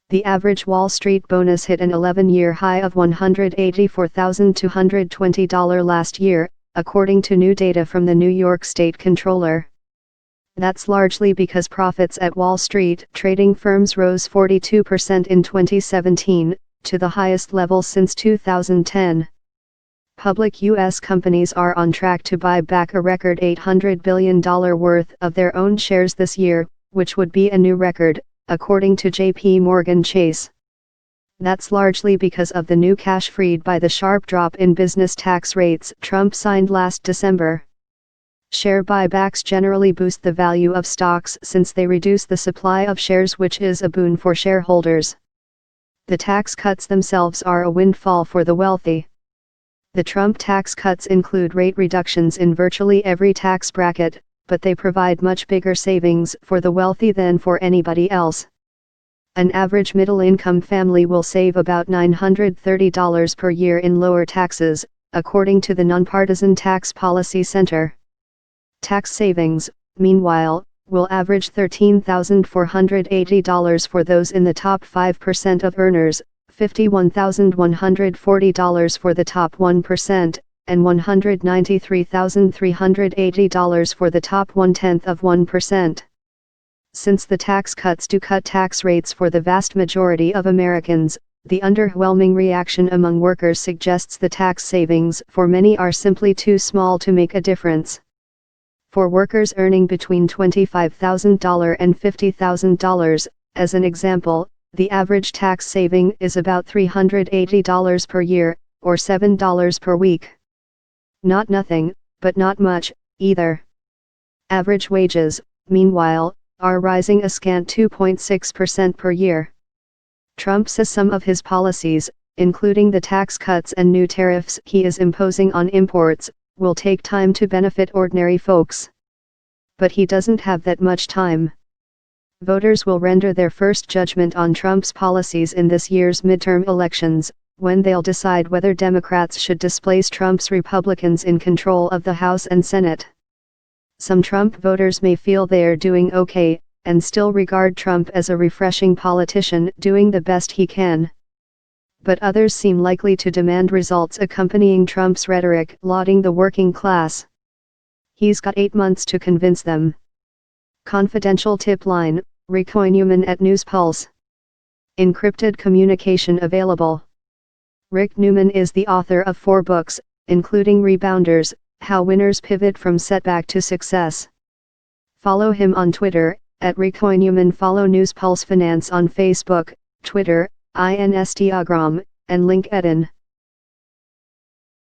The average Wall Street bonus hit an 11-year high of $184,220 last year, according to new data from the New York State Comptroller. That's largely because profits at Wall Street trading firms rose 42% in 2017, to the highest level since 2010. Public U.S. companies are on track to buy back a record $800 billion worth of their own shares this year, which would be a new record, according to J.P. Morgan Chase. That's largely because of the new cash freed by the sharp drop in business tax rates Trump signed last December. Share buybacks generally boost the value of stocks since they reduce the supply of shares, which is a boon for shareholders. The tax cuts themselves are a windfall for the wealthy. The Trump tax cuts include rate reductions in virtually every tax bracket, but they provide much bigger savings for the wealthy than for anybody else. An average middle-income family will save about $930 per year in lower taxes, according to the Nonpartisan Tax Policy Center. Tax savings, meanwhile, will average $13,480 for those in the top 5% of earners, $51,140 for the top 1%, and $193,380 for the top 0.1%. Since the tax cuts do cut tax rates for the vast majority of Americans, the underwhelming reaction among workers suggests the tax savings for many are simply too small to make a difference. For workers earning between $25,000 and $50,000, as an example, the average tax saving is about $380 per year, or $7 per week. Not nothing, but not much, either. Average wages, meanwhile, are rising a scant 2.6% per year. Trump says some of his policies, including the tax cuts and new tariffs he is imposing on imports, will take time to benefit ordinary folks. But he doesn't have that much time. Voters will render their first judgment on Trump's policies in this year's midterm elections, when they'll decide whether Democrats should displace Trump's Republicans in control of the House and Senate. Some Trump voters may feel they're doing okay, and still regard Trump as a refreshing politician doing the best he can. But others seem likely to demand results accompanying Trump's rhetoric lauding the working class. He's got 8 months to convince them. Confidential tip line, Rick Newman at News Pulse. Encrypted communication available. Rick Newman is the author of 4 books, including Rebounders, How Winners Pivot from Setback to Success. Follow him on Twitter, at Rick Newman. Follow News Pulse Finance on Facebook, Twitter, Instagram, and LinkedIn.